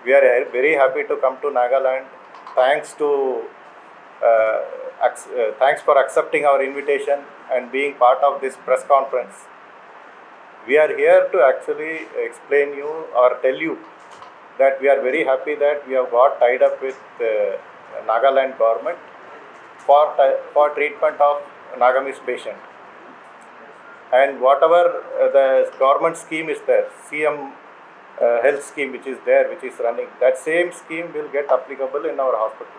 We are very happy to come to Nagaland. Thanks to thanks for accepting our invitation and being part of this press conference. We are here to actually explain you or tell you that we are very happy that we have got tied up with Nagaland government for treatment of Nagamis patient. And whatever the government scheme is there, CM health scheme which is there, which is running, that same scheme will get applicable in our hospital.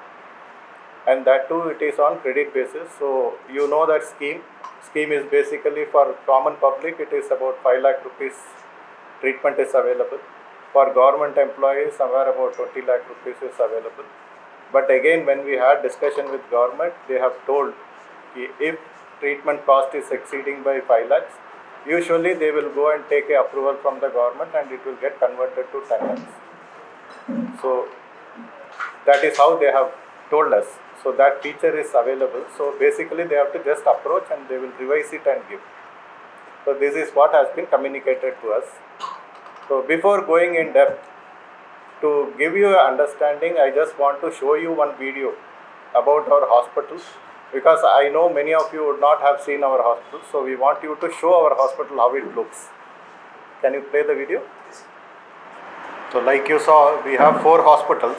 And that too, it is on credit basis. So you know that scheme is basically for common public, it is about 5 lakh rupees treatment is available. For government employees, somewhere about 20 lakh rupees is available. But again, when we had discussion with government, they have told if treatment cost is exceeding by 5 lakhs, usually they will go and take a approval from the government and it will get converted to 10 lakhs. So that is how they have told us. So that feature is available. So basically they have to just approach and they will revise it and give. So this is what has been communicated to us. So before going in depth, to give you an understanding, I just want to show you one video about our hospitals, because I know many of you would not have seen our hospital. So we want you to show our hospital how it looks. Can you play the video? So like you saw, we have 4 hospitals.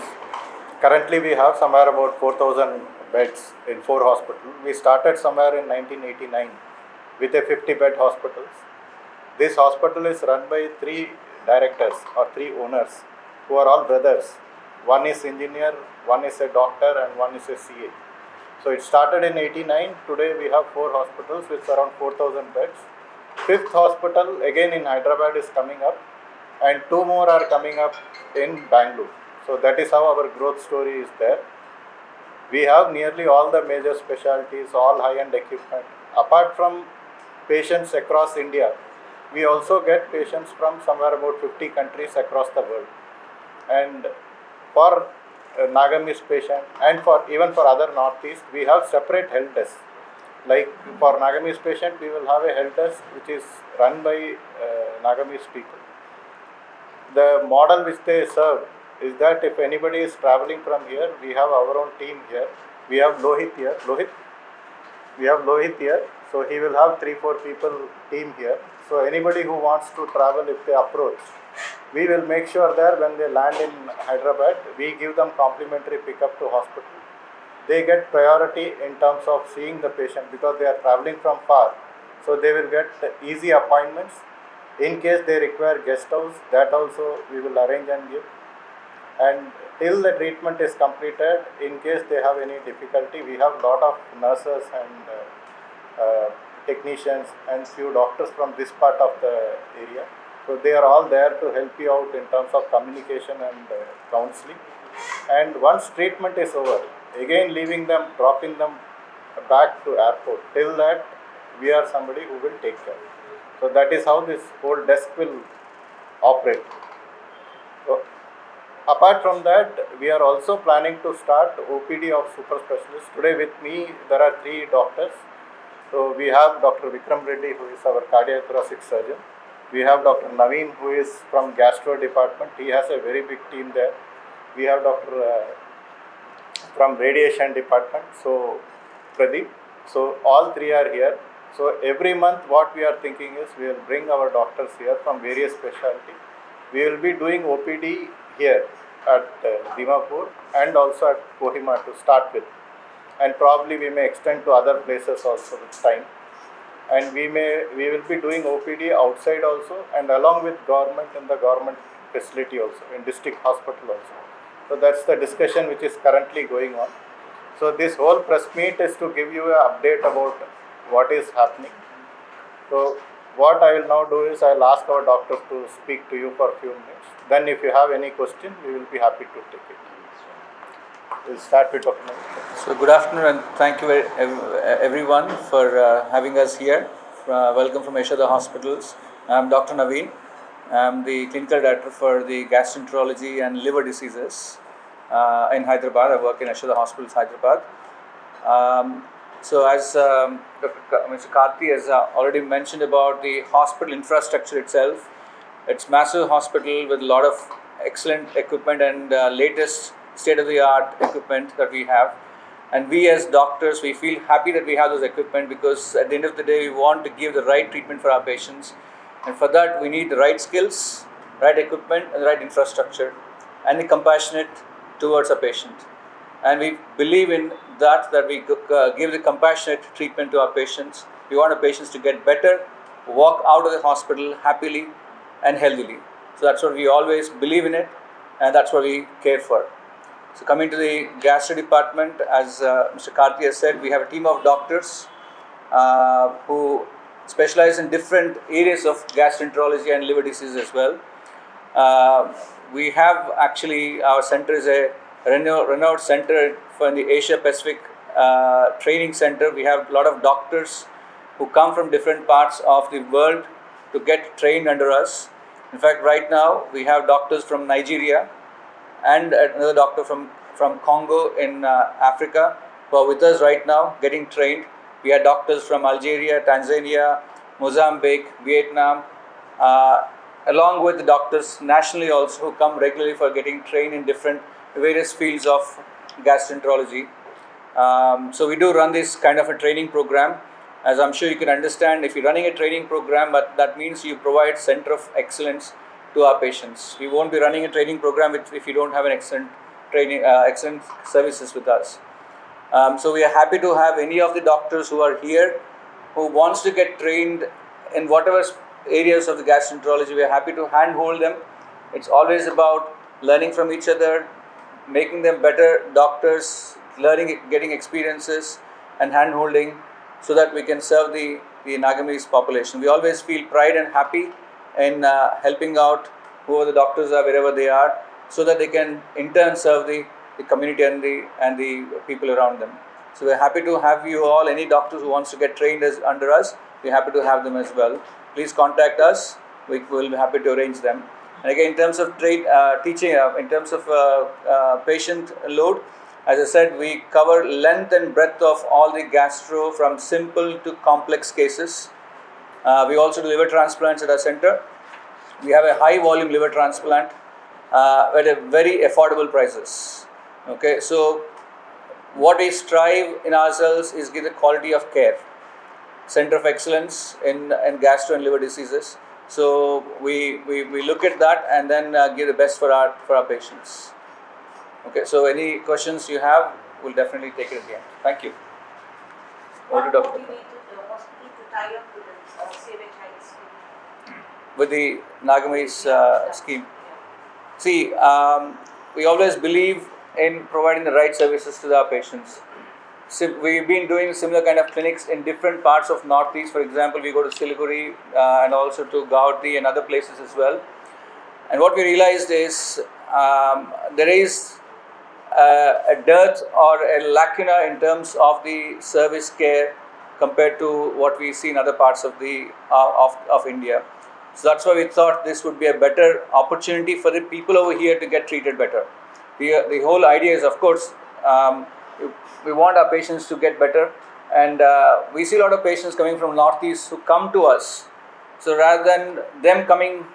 Currently we have somewhere about 4,000 beds in 4 hospitals. We started somewhere in 1989 with a 50-bed hospitals. This hospital is run by 3 directors or 3 owners who are all brothers. One is engineer, one is a doctor and one is a CA. So it started in 89. Today we have 4 hospitals with around 4,000 beds. 5th hospital again in Hyderabad is coming up and 2 more are coming up in Bangalore. So that is how our growth story is there. We have nearly all the major specialties, all high-end equipment. Apart from patients across India, we also get patients from somewhere about 50 countries across the world. And for Nagamis patient and even for other Northeast, we have separate health desks. Like for Nagamis patient, we will have a health desk which is run by Nagamis people. The model which they serve is that if anybody is traveling from here, we have our own team here. We have Lohit here. We have Lohit here. So he will have 3-4 people team here. So anybody who wants to travel, if they approach, we will make sure that when they land in Hyderabad, we give them complimentary pickup to hospital. They get priority in terms of seeing the patient because they are traveling from far. So they will get easy appointments. In case they require guest house, that also we will arrange and give. And till the treatment is completed, in case they have any difficulty, we have lot of nurses and technicians and few doctors from this part of the area. So they are all there to help you out in terms of communication and counseling. And once treatment is over, again leaving them, dropping them back to airport. Till that, we are somebody who will take care. So that is how this whole desk will operate. So, apart from that, we are also planning to start OPD of super specialists. Today with me, there are 3 doctors. So we have Dr. Vikram Reddy, who is our cardiothoracic surgeon. We have Dr. Naveen, who is from Gastro department. He has a very big team there. We have Dr. From radiation department, so Pradeep. So all 3 are here. So every month what we are thinking is we will bring our doctors here from various specialties. We will be doing OPD here at Dimapur and also at Kohima to start with. And probably we may extend to other places also with time. And we will be doing OPD outside also and along with government in the government facility also, in district hospital also. So that's the discussion which is currently going on. So this whole press meet is to give you an update about what is happening. So what I will now do is I will ask our doctors to speak to you for a few minutes. Then if you have any question, we will be happy to take it. We'll start with Dr. Naveen. So good afternoon and thank you everyone for having us here. Welcome from Yashoda Hospitals. I'm Dr. Naveen. I'm the clinical director for the Gastroenterology and liver diseases in Hyderabad. I work in Yashoda Hospitals, Hyderabad. So as Mr. Karthi has already mentioned about the hospital infrastructure itself, it's massive hospital with a lot of excellent equipment and latest state-of-the-art equipment that we have. And we as doctors, we feel happy that we have those equipment, because at the end of the day, we want to give the right treatment for our patients. And for that, we need the right skills, right equipment, and the right infrastructure, and the compassionate towards a patient. And we believe in that we give the compassionate treatment to our patients. We want our patients to get better, walk out of the hospital happily and healthily. So that's what we always believe in it, and that's what we care for. So coming to the gastro department, as Mr. Karthi has said, we have a team of doctors who specialize in different areas of gastroenterology and liver disease as well. We have actually, our center is a renowned center for the Asia Pacific training center. We have a lot of doctors who come from different parts of the world to get trained under us. In fact, right now we have doctors from Nigeria and another doctor from Congo in Africa who are with us right now getting trained. We have doctors from Algeria, Tanzania, Mozambique, Vietnam, along with the doctors nationally also, who come regularly for getting trained in different various fields of gastroenterology. So we do run this kind of a training program. As I'm sure you can understand, if you're running a training program, but that means you provide center of excellence to our patients. We won't be running a training program if you don't have an excellent training, excellent services with us. So we are happy to have any of the doctors who are here who wants to get trained in whatever areas of the gastroenterology. We are happy to handhold them. It's always about learning from each other, making them better doctors, learning, getting experiences and handholding, so that we can serve the Nagamese population. We always feel pride and happy in helping out whoever the doctors are, wherever they are, so that they can in turn serve the community and the people around them. So we're happy to have you all. Any doctors who wants to get trained under us, we're happy to have them as well. Please contact us. We will be happy to arrange them. And again, in terms of teaching, in terms of patient load, as I said, we cover length and breadth of all the gastro, from simple to complex cases. We also do liver transplants at our center. We have a high volume liver transplant at a very affordable prices. Okay, so what we strive in ourselves is give the quality of care, center of excellence in gastro and liver diseases. So we look at that and then give the best for our patients. Okay, so any questions you have, we'll definitely take it at the end. Thank you. What motivated the hospital to tie up with the Cmhis scheme? With the Nagaland's scheme. See, we always believe in providing the right services to our patients. So we've been doing similar kind of clinics in different parts of Northeast. For example, we go to Siliguri and also to Gauti and other places as well. And what we realized is there is a dearth or a lacuna in terms of the service care compared to what we see in other parts of the of India. So that's why we thought this would be a better opportunity for the people over here to get treated better. The whole idea is, of course, we want our patients to get better, and we see a lot of patients coming from Northeast who come to us. So rather than them coming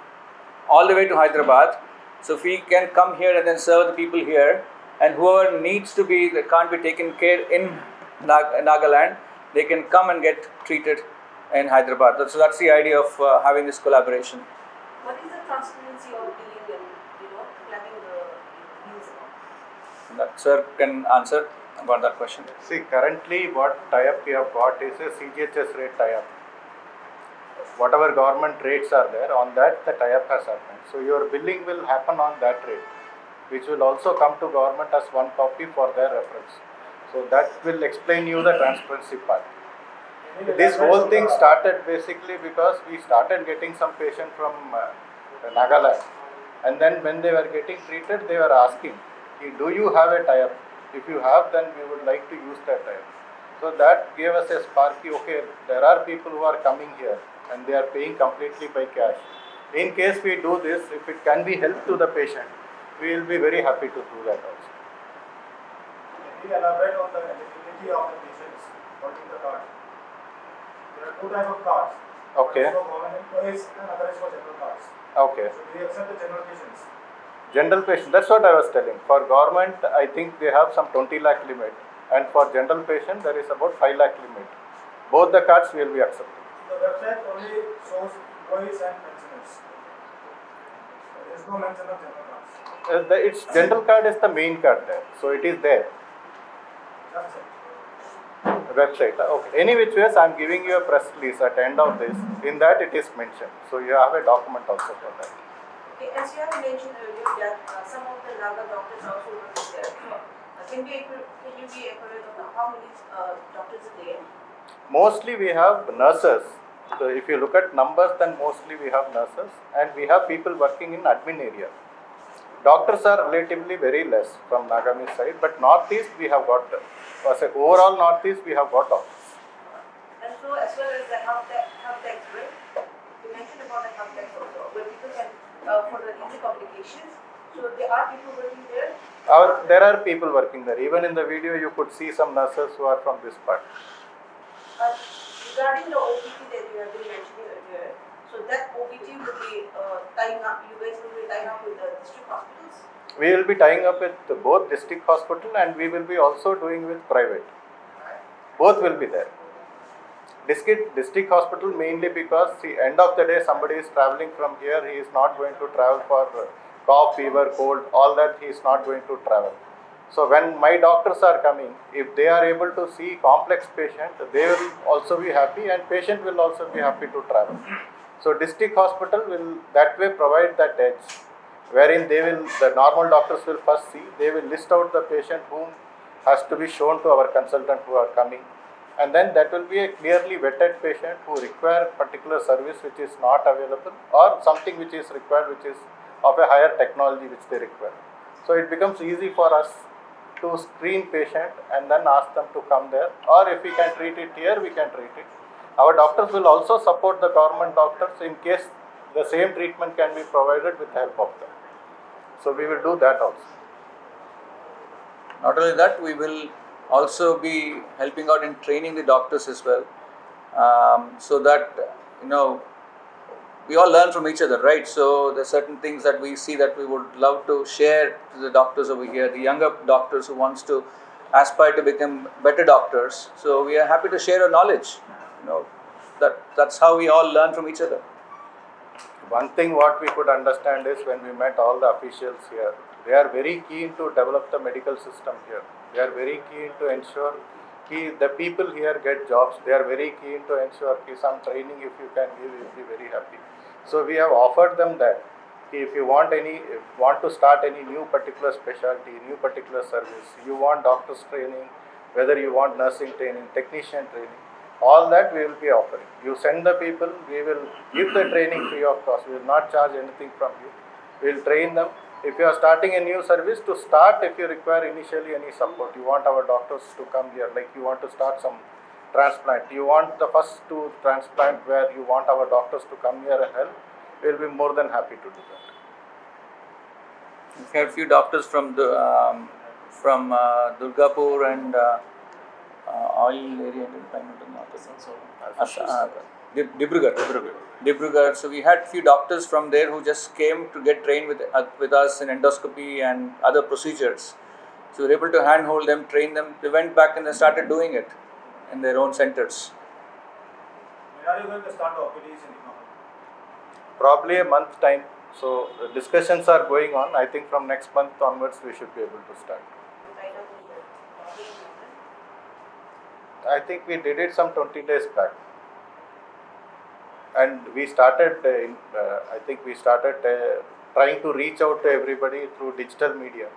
all the way to Hyderabad, so if we can come here and then serve the people here, and whoever needs to be, that can't be taken care in Nagaland, they can come and get treated in Hyderabad. So that's the idea of having this collaboration. What is the transparency of billing and planning the use amount? That sir can answer about that question. See, currently what tie-up we have got is a CGHS rate tie-up. Whatever government rates are there, on that the tie-up has happened. So your billing will happen on that rate, which will also come to government as one copy for their reference. So that will explain you the transparency part. This whole thing started basically because we started getting some patient from Nagaland, and then when they were getting treated, they were asking, do you have a tie-up? If you have, then we would like to use that tie-up. So that gave us a sparky, okay, there are people who are coming here and they are paying completely by cash. In case we do this, if it can be help to the patient, we will be very happy to do that also. Can you elaborate on the eligibility of the patients holding the card? There are two types of cards. Okay. One is for government employees and other is for general cards. Okay. So do you accept the general patients? General patient, that's what I was telling. For government, I think they have some 20 lakh limit, and for general patient, there is about 5 lakh limit. Both the cards will be accepted. The website only shows employees and pensioners. There is no mention of general cards. Its general card is the main card there, so it is there. That's it. Website. Okay. Any which ways, I am giving you a press release at the end of this. In that, it is mentioned. So you have a document also for that. Okay, as you have mentioned earlier that some of the Naga doctors also work there. Can you be accurate on how many doctors are there? Mostly we have nurses. So if you look at numbers, then mostly we have nurses, and we have people working in admin area. Doctors are relatively very less from Nagaland side, but northeast we have got. As a overall northeast we have got doctors. And so as well as the health tax, right? You mentioned about the health tax also, where people can for the easy complications. So there are people working there. There are people working there. Even in the video, you could see some nurses who are from this part. Regarding the OPT that you have been mentioning earlier, so that OPT will be tying up. You guys will be tying up with the district hospitals. We will be tying up with both district hospital, and we will be also doing with private. Both will be there. District hospital mainly because the end of the day somebody is traveling from here, he is not going to travel for cough, fever, cold, all that he is not going to travel. So when my doctors are coming, if they are able to see complex patient, they will also be happy, and patient will also be happy to travel. So district hospital will that way provide that edge, wherein the normal doctors will first see, they will list out the patient whom has to be shown to our consultant who are coming, and then that will be a clearly vetted patient who require particular service which is not available, or something which is required which is of a higher technology which they require. So it becomes easy for us to screen patient and then ask them to come there, or if we can treat it here, we can treat it. Our doctors will also support the government doctors in case the same treatment can be provided with help of them. So we will do that also. Not only that, we will also be helping out in training the doctors as well, so that we all learn from each other, right? So there are certain things that we see that we would love to share to the doctors over here, the younger doctors who wants to aspire to become better doctors. So we are happy to share our knowledge. That's how we all learn from each other. One thing what we could understand is when we met all the officials here, they are very keen to develop the medical system here. They are very keen to ensure the people here get jobs. They are very keen to ensure some training if you can give, we will be very happy. So we have offered them that if you want to start any new particular specialty, new particular service, you want doctors training, whether you want nursing training, technician training, all that we will be offering. You send the people, we will give the training free of cost. We will not charge anything from you. We will train them. If you are starting a new service, to start, if you require initially any support, you want our doctors to come here, like you want to start some transplant, you want the first to transplant where you want our doctors to come here and help, we will be more than happy to do that. We had a few doctors from Durgapur and oil area, Dibrugarh. So we had few doctors from there who just came to get trained with us in endoscopy and other procedures. So we were able to handhold them, train them. They went back and they started doing it in their own centers. When are you going to start the OPDs in Nagaland? Probably a month time. So the discussions are going on. I think from next month onwards we should be able to start. I think we did it some 20 days back. And we started, trying to reach out to everybody through digital media.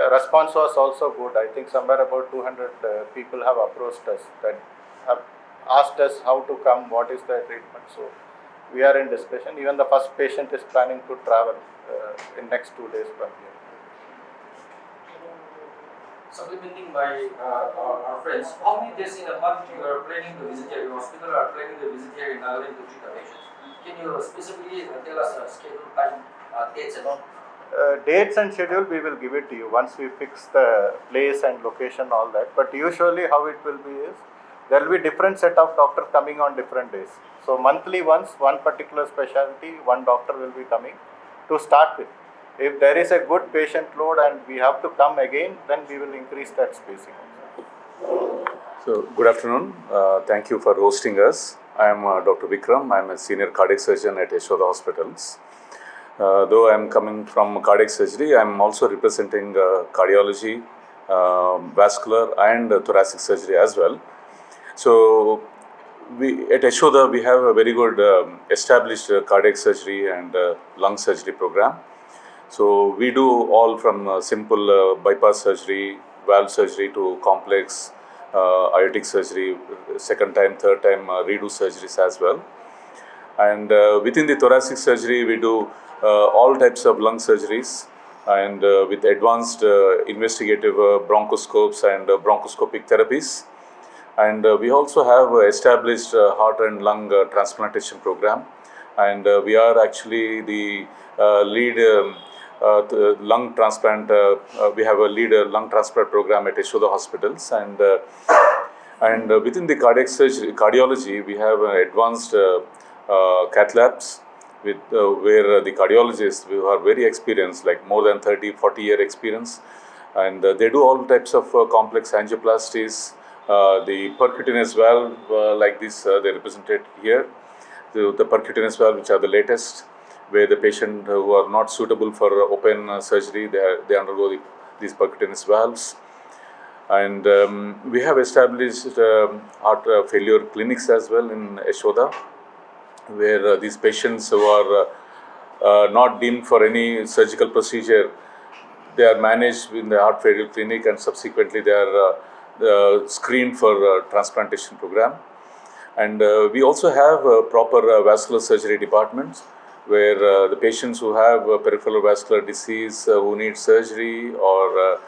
Response was also good. I think somewhere about 200 people have approached us, that have asked us how to come, what is the treatment. So we are in discussion. Even the first patient is planning to travel in next 2 days from here. Supplementing by our friends, how many days in a month you are planning to visit your hospital or are planning to visit here in Nagaland to treat the patients? Can you specifically tell us a schedule, time, dates and all? Dates and schedule we will give it to you once we fix the place and location, all that. But usually how it will be is, there will be different set of doctors coming on different days. So monthly once, one particular specialty, one doctor will be coming to start with. If there is a good patient load and we have to come again, then we will increase that spacing. So, good afternoon. Thank you for hosting us. I am Dr. Vikram. I am a senior cardiac surgeon at Yashoda Hospitals. Though I am coming from cardiac surgery, I am also representing cardiology, vascular and thoracic surgery as well. So, we at Yashoda we have a very good established cardiac surgery and lung surgery program. So we do all from simple bypass surgery, valve surgery to complex aortic surgery, second time, third time redo surgeries as well. And within the thoracic surgery, we do all types of lung surgeries and with advanced investigative bronchoscopes and bronchoscopic therapies. And we also have established heart and lung transplantation program. And we are actually the lead lung transplant. We have a lead lung transplant program at Yashoda Hospitals. And within the cardiac surgery, cardiology, we have advanced cath labs with where the cardiologists who are very experienced, like more than 30-40 year experience, and they do all types of complex angioplasties, the percutaneous valve like this they represented here, the percutaneous valve which are the latest, where the patient who are not suitable for open surgery, they undergo these percutaneous valves. And we have established heart failure clinics as well in Yashoda, where these patients who are not deemed for any surgical procedure, they are managed in the heart failure clinic, and subsequently they are screened for transplantation program. And we also have proper vascular surgery departments, where the patients who have peripheral vascular disease, who need surgery or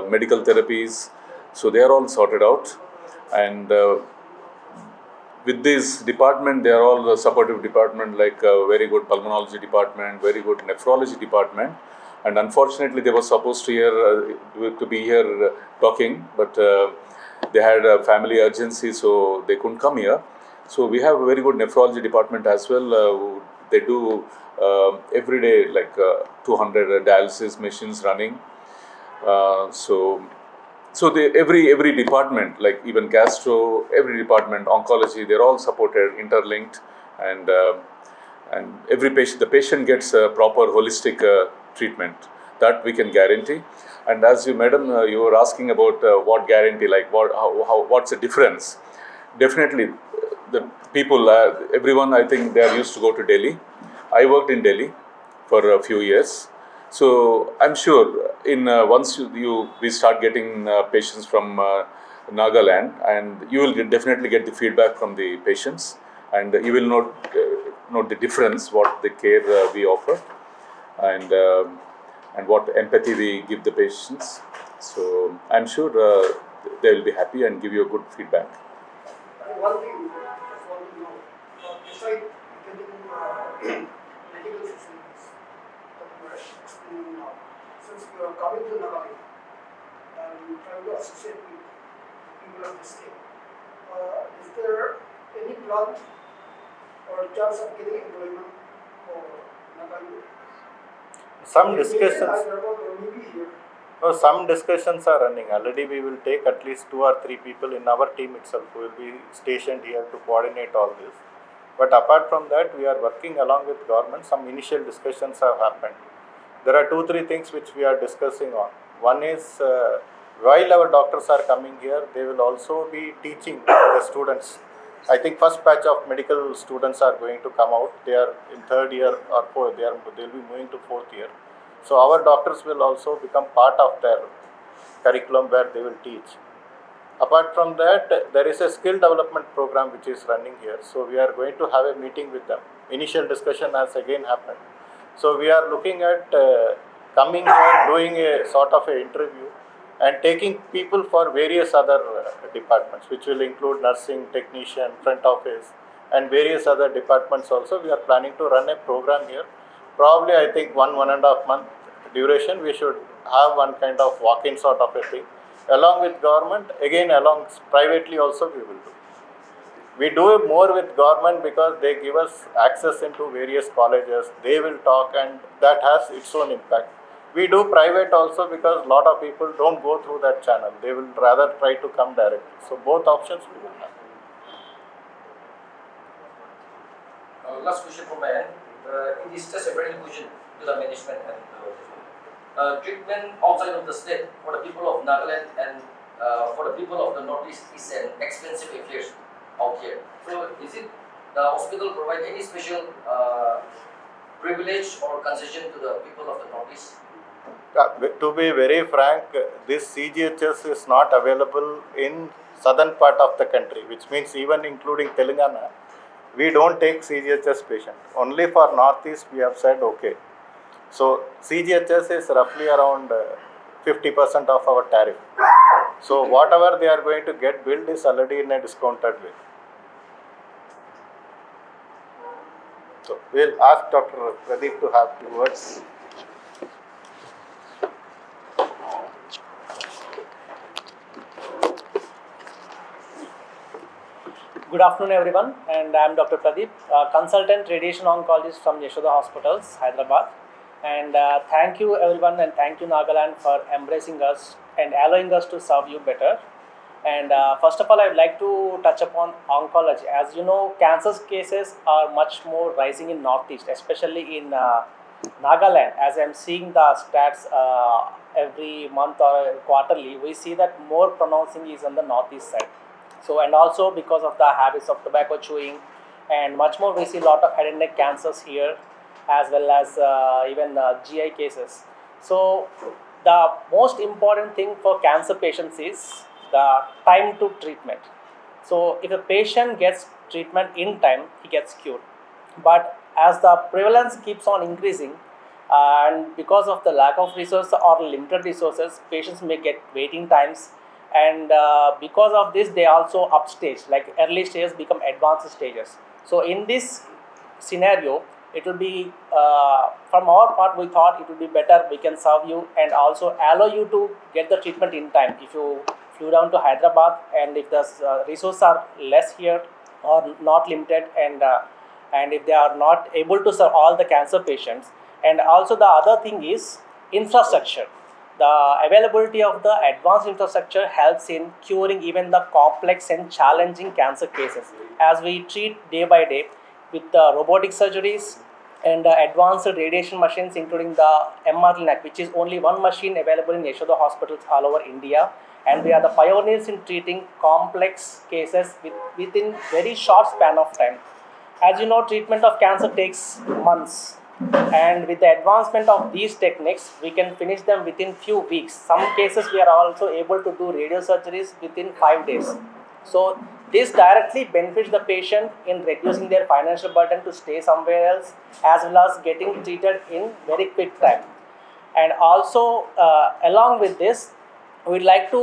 medical therapies, so they are all sorted out. And with this department, they are all supportive department, like very good pulmonology department, very good nephrology department. And unfortunately, they were supposed to be here talking, but they had a family urgency, so they couldn't come here. So we have a very good nephrology department as well. They do every day like 200 dialysis machines running. So every department, like even gastro, every department, oncology, they're all supported, interlinked, and every patient, the patient gets a proper holistic treatment that we can guarantee. And as you, madam, you were asking about what guarantee, like what's the difference? Definitely, the people, everyone, I think they are used to go to Delhi. I worked in Delhi for a few years. So I'm sure in once we start getting patients from Nagaland, and you will definitely get the feedback from the patients, and you will note the difference, what the care we offer, and what empathy we give the patients. So I'm sure they will be happy and give you a good feedback. One thing, just want to know, beside getting medical facilities that you are explaining now, since you are coming to Nagaland and trying to associate with people of the state, is there any plan or chance of getting employment for Nagaland? Some discussions. Hyderabad or maybe here. No, some discussions are running. Already we will take at least 2 or 3 people in our team itself who will be stationed here to coordinate all this. But apart from that, we are working along with government. Some initial discussions have happened. There are 2-3 things which we are discussing on. One is while our doctors are coming here, they will also be teaching the students. I think first batch of medical students are going to come out. They are in 3rd year or 4th. They will be moving to 4th year. So our doctors will also become part of their curriculum where they will teach. Apart from that, there is a skill development program which is running here. So we are going to have a meeting with them. Initial discussion has again happened. So we are looking at coming here, doing a sort of an interview and taking people for various other departments, which will include nursing, technician, front office, and various other departments also. We are planning to run a program here. Probably I think 1.5 month duration, we should have one kind of walk-in sort of a thing. Along with government, again along privately also we will do. We do it more with government because they give us access into various colleges. They will talk, and that has its own impact. We do private also because a lot of people don't go through that channel. They will rather try to come directly. So both options we will have. Last question from my end. It is just a very question to the management and treatment outside of the state for the people of Nagaland and for the people of the Northeast is an expensive affair out here. So is it the hospital provide any special privilege or concession to the people of the Northeast? To be very frank, this CGHS is not available in southern part of the country, which means even including Telangana, we don't take CGHS patient. Only for Northeast we have said okay. So CGHS is roughly around 50% of our tariff. So whatever they are going to get billed is already in a discounted way. So we'll ask Dr. Pradeep to have few words. Good afternoon, everyone, and I am Dr. Pradeep, consultant radiation oncologist from Yashoda Hospitals, Hyderabad. And thank you, everyone, and thank you, Nagaland, for embracing us and allowing us to serve you better. And first of all, I would like to touch upon oncology. As you know, cancer cases are much more rising in Northeast, especially in Nagaland. As I am seeing the stats every month or quarterly, we see that more pronouncing is on the Northeast side. So, and also because of the habits of tobacco chewing, and much more we see a lot of head and neck cancers here, as well as even GI cases. So the most important thing for cancer patients is the time to treatment. So if a patient gets treatment in time, he gets cured. But as the prevalence keeps on increasing, and because of the lack of resources or limited resources, patients may get waiting times, and because of this they also upstage, like early stages become advanced stages. So in this scenario, it will be from our part, we thought it will be better we can serve you and also allow you to get the treatment in time. If you flew down to Hyderabad, and if the resources are less here or not limited, and if they are not able to serve all the cancer patients, and also the other thing is infrastructure. The availability of the advanced infrastructure helps in curing even the complex and challenging cancer cases, as we treat day by day with robotic surgeries and advanced radiation machines, including the MR-Linac, which is only one machine available in Yashoda hospitals all over India. And we are the pioneers in treating complex cases within very short span of time. As you know, treatment of cancer takes months. And with the advancement of these techniques, we can finish them within few weeks. Some cases we are also able to do radio surgeries within 5 days. So this directly benefits the patient in reducing their financial burden to stay somewhere else, as well as getting treated in very quick time. And also along with this, we'd like to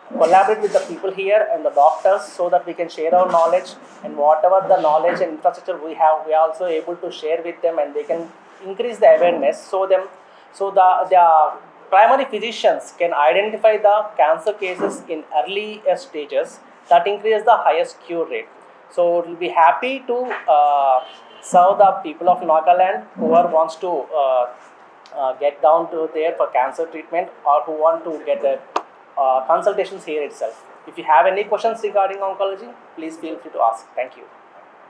collaborate with the people here and the doctors so that we can share our knowledge, and whatever the knowledge and infrastructure we have, we are also able to share with them, and they can increase the awareness so the primary physicians can identify the cancer cases in early stages, that increases the highest cure rate. So we'll be happy to serve the people of Nagaland whoever wants to get down to there for cancer treatment, or who want to get a consultations here itself. If you have any questions regarding oncology, please feel free to ask. Thank you.